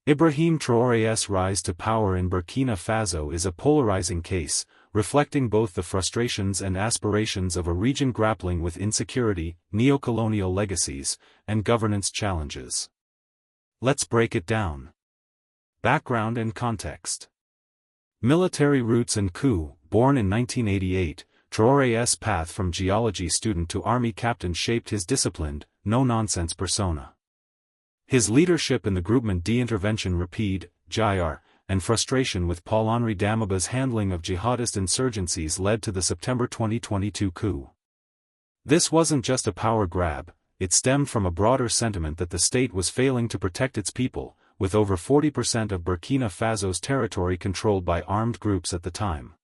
Ibrahim Traore's rise to power in Burkina Faso is a polarizing case, reflecting both the frustrations and aspirations of a region grappling with insecurity, neo-colonial legacies, and governance challenges. Let's break it down. Background and context. Military roots and coup. Born in 1988, Traore's path from geology student to army captain shaped his disciplined, no-nonsense persona. His leadership in the Groupement d'intervention rapide, GIR, and frustration with Paul-Henri Damiba's handling of jihadist insurgencies led to the September 2022 coup. This wasn't just a power grab, it stemmed from a broader sentiment that the state was failing to protect its people, with over 40% of Burkina Faso's territory controlled by armed groups at the time.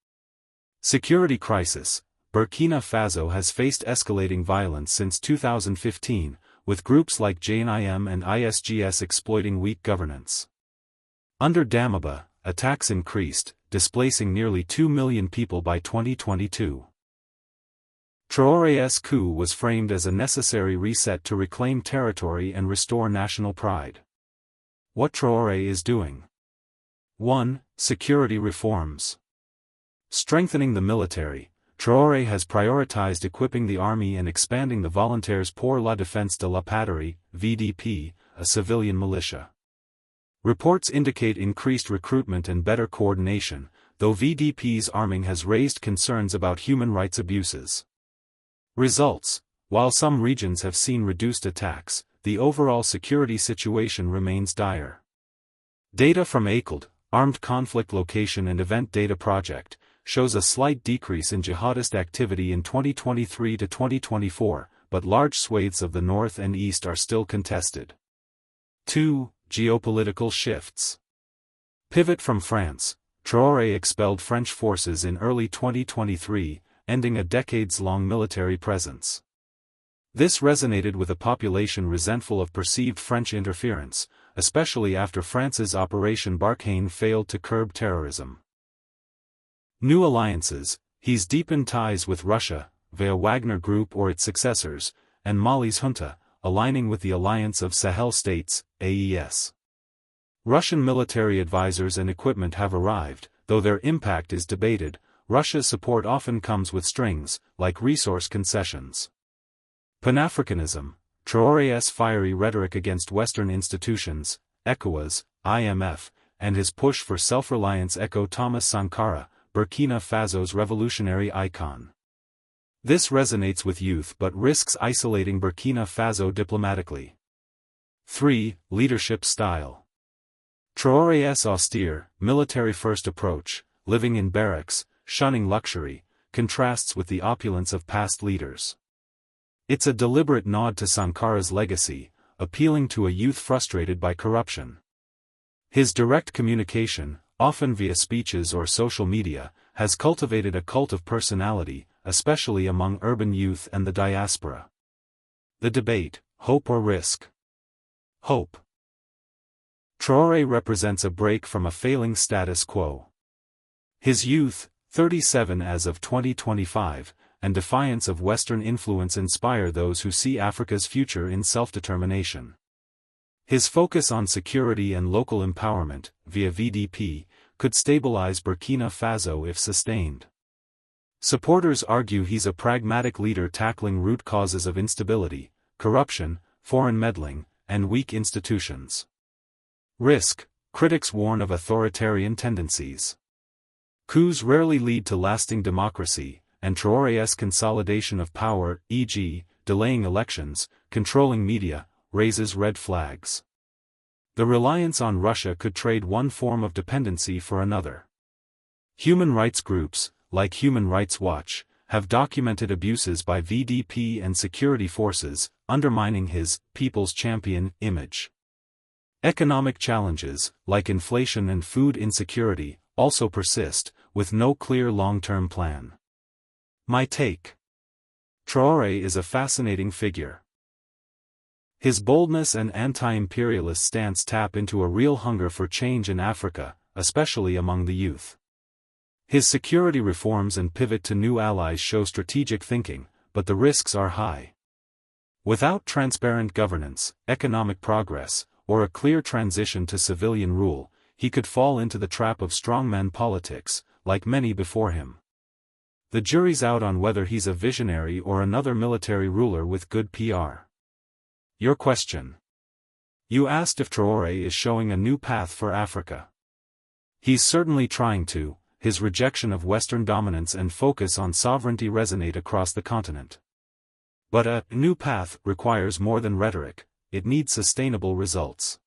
Security crisis. Burkina Faso has faced escalating violence since 2015, with groups like JNIM and ISGS exploiting weak governance. Under Damiba, attacks increased, displacing nearly 2 million people by 2022. Traore's coup was framed as a necessary reset to reclaim territory and restore national pride. What Traore is doing. 1. Security reforms. Strengthening the military. Traore has prioritized equipping the army and expanding the Volontaires pour la Défense de la Patrie, VDP, a civilian militia. Reports indicate increased recruitment and better coordination, though VDP's arming has raised concerns about human rights abuses. Results. While some regions have seen reduced attacks, the overall security situation remains dire. Data from ACLED, Armed Conflict Location and Event Data Project, shows a slight decrease in jihadist activity in 2023 to 2024, but large swathes of the north and east are still contested. 2. Geopolitical shifts. Pivot from France. Traore expelled French forces in early 2023, ending a decades-long military presence. This resonated with a population resentful of perceived French interference, especially after France's Operation Barkhane failed to curb terrorism. New alliances. He's deepened ties with Russia, via Wagner Group or its successors, and Mali's junta, aligning with the Alliance of Sahel States, AES. Russian military advisors and equipment have arrived, though their impact is debated. Russia's support often comes with strings, like resource concessions. Pan-Africanism. Traore's fiery rhetoric against Western institutions, ECOWAS, IMF, and his push for self-reliance echo Thomas Sankara, Burkina Faso's revolutionary icon. This resonates with youth but risks isolating Burkina Faso diplomatically. 3. Leadership style. Traore's austere, military-first approach, living in barracks, shunning luxury, contrasts with the opulence of past leaders. It's a deliberate nod to Sankara's legacy, appealing to a youth frustrated by corruption. His direct communication, often via speeches or social media, has cultivated a cult of personality, especially among urban youth and the diaspora. The debate, hope or risk? Hope. Traore represents a break from a failing status quo. His youth, 37 as of 2025, and defiance of Western influence inspire those who see Africa's future in self-determination. His focus on security and local empowerment, via VDP, could stabilize Burkina Faso if sustained. Supporters argue he's a pragmatic leader tackling root causes of instability, corruption, foreign meddling, and weak institutions. Risk. Critics warn of authoritarian tendencies. Coups rarely lead to lasting democracy, and Traore's consolidation of power, e.g., delaying elections, controlling media, raises red flags. The reliance on Russia could trade one form of dependency for another. Human rights groups, like Human Rights Watch, have documented abuses by VDP and security forces, undermining his people's champion image. Economic challenges, like inflation and food insecurity, also persist, with no clear long-term plan. My take. Traore is a fascinating figure. His boldness and anti-imperialist stance tap into a real hunger for change in Africa, especially among the youth. His security reforms and pivot to new allies show strategic thinking, but the risks are high. Without transparent governance, economic progress, or a clear transition to civilian rule, he could fall into the trap of strongman politics, like many before him. The jury's out on whether he's a visionary or another military ruler with good PR. Your question. You asked if Traore is showing a new path for Africa. He's certainly trying to. His rejection of Western dominance and focus on sovereignty resonate across the continent. But a new path requires more than rhetoric, it needs sustainable results.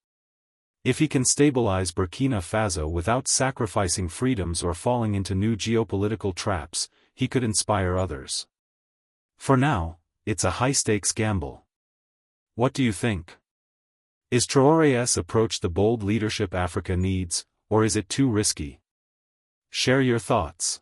If he can stabilize Burkina Faso without sacrificing freedoms or falling into new geopolitical traps, he could inspire others. For now, it's a high-stakes gamble. What do you think? Is Traore's approach the bold leadership Africa needs, or is it too risky? Share your thoughts.